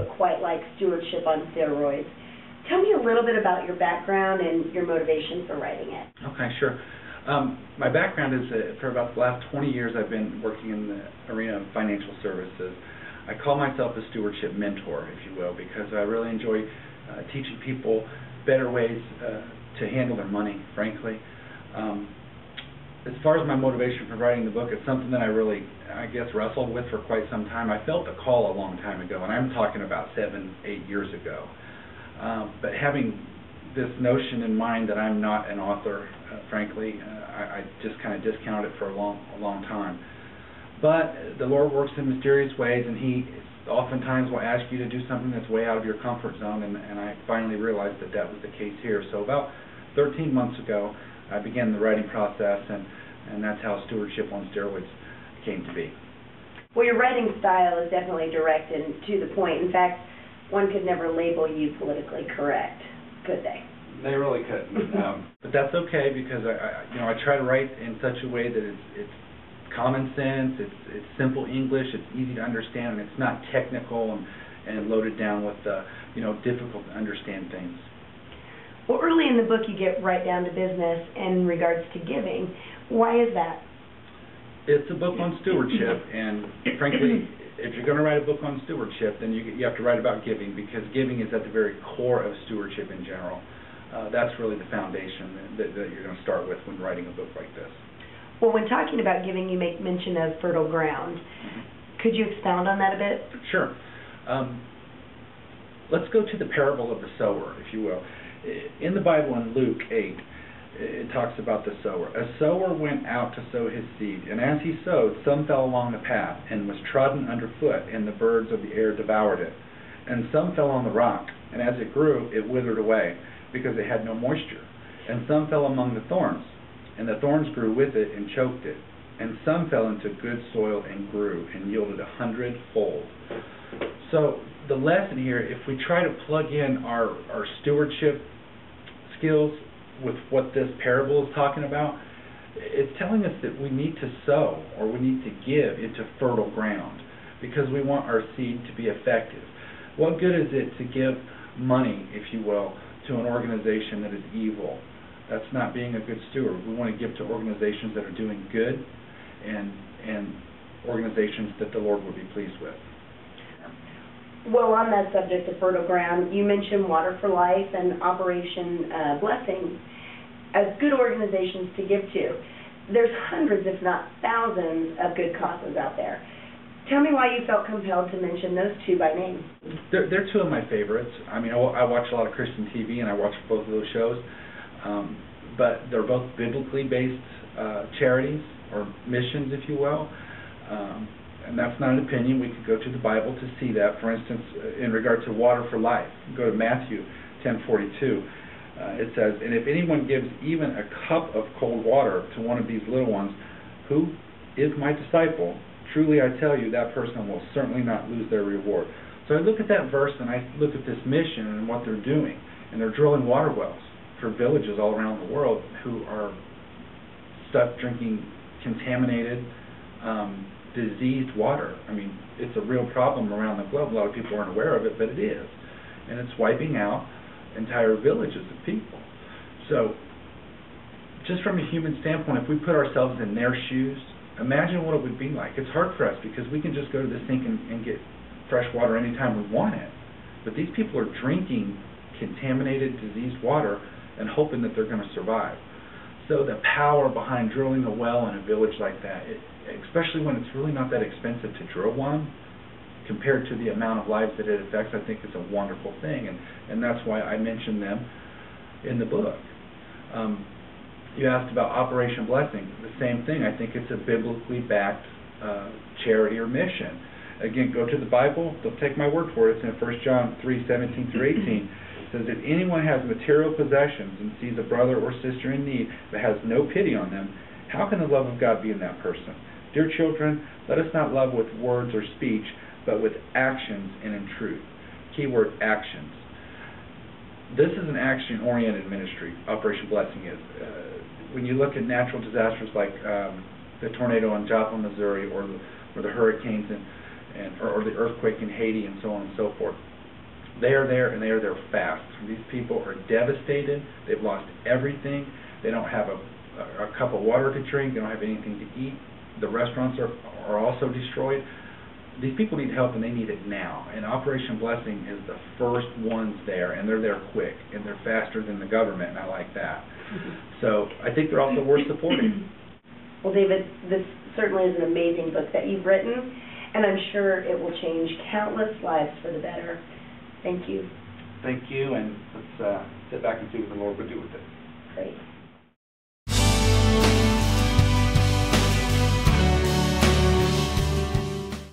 book quite like Stewardship on Steroids. Tell me a little bit about your background and your motivation for writing it. Okay, sure. My background is for about the last 20 years I've been working in the arena of financial services. I call myself a stewardship mentor, if you will, because I really enjoy teaching people better ways to handle their money, frankly. As far as my motivation for writing the book, it's something that I really, I guess, wrestled with for quite some time. I felt a call a long time ago, and I'm talking about 7, 8 years ago. But having this notion in mind that I'm not an author, frankly, I just kind of discounted it for a long time. But the Lord works in mysterious ways, and He oftentimes will ask you to do something that's way out of your comfort zone, and I finally realized that that was the case here. So about 13 months ago, I began the writing process, and that's how Stewardship on Steroids came to be. Well, your writing style is definitely direct and to the point. In fact, one could never label you politically correct, could they? They really couldn't. But that's okay, because I try to write in such a way that it's common sense, it's simple English, it's easy to understand, and it's not technical and loaded down with difficult to understand things. Well, early in the book you get right down to business in regards to giving. Why is that? It's a book on stewardship, and frankly, if you're going to write a book on stewardship, then you have to write about giving, because giving is at the very core of stewardship in general. That's really the foundation that you're going to start with when writing a book like this. Well, when talking about giving, you make mention of fertile ground. Could you expound on that a bit? Sure. Let's go to the parable of the sower, if you will. In the Bible, in Luke 8, it talks about the sower. A sower went out to sow his seed, and as he sowed, some fell along the path and was trodden underfoot, and the birds of the air devoured it. And some fell on the rock, and as it grew, it withered away, because it had no moisture. And some fell among the thorns, and the thorns grew with it and choked it. And some fell into good soil and grew and yielded 100-fold. So the lesson here, if we try to plug in our stewardship skills with what this parable is talking about, it's telling us that we need to sow, or we need to give into fertile ground, because we want our seed to be effective. What good is it to give money, if you will, to an organization that is evil? That's not being a good steward. We want to give to organizations that are doing good and organizations that the Lord would be pleased with. Well, on that subject of fertile ground, you mentioned Water for Life and Operation Blessing as good organizations to give to. There's hundreds, if not thousands, of good causes out there. Tell me why you felt compelled to mention those two by name. They're two of my favorites. I mean, I watch a lot of Christian TV, and I watch both of those shows. But they're both biblically based charities, or missions, if you will. And that's not an opinion. We could go to the Bible to see that. For instance, in regard to Water for Life, go to Matthew 10:42. It says, "And if anyone gives even a cup of cold water to one of these little ones, who is my disciple, truly I tell you, that person will certainly not lose their reward." So I look at that verse, and I look at this mission and what they're doing. And they're drilling water wells for villages all around the world who are stuck drinking contaminated, diseased water. I mean, it's a real problem around the globe. A lot of people aren't aware of it, but it is. And it's wiping out entire villages of people. So, just from a human standpoint, if we put ourselves in their shoes, imagine what it would be like. It's hard for us, because we can just go to the sink and get fresh water anytime we want it. But these people are drinking contaminated, diseased water and hoping that they're going to survive. So the power behind drilling a well in a village like that, especially when it's really not that expensive to drill one, compared to the amount of lives that it affects, I think it's a wonderful thing, and that's why I mentioned them in the book. You asked about Operation Blessing. The same thing. I think it's a biblically backed charity or mission. Again, go to the Bible. Don't take my word for it. It's in 1 John 3:17 through 18. It says, "If anyone has material possessions and sees a brother or sister in need but has no pity on them, how can the love of God be in that person? Dear children, let us not love with words or speech, but with actions and in truth." Keyword, actions. This is an action-oriented ministry, Operation Blessing is. When you look at natural disasters like the tornado in Joplin, Missouri, or the hurricanes or the earthquake in Haiti, and so on and so forth, They are there, and they are there fast. These people are devastated. They've lost everything. They don't have a cup of water to drink. They don't have anything to eat. The restaurants are also destroyed. These people need help, and they need it now. And Operation Blessing is the first ones there, and they're there quick, and they're faster than the government, and I like that. So I think they're also worth supporting. Well, David, this certainly is an amazing book that you've written, and I'm sure it will change countless lives for the better. Thank you. Thank you, and let's sit back and see what the Lord would do with it. Great.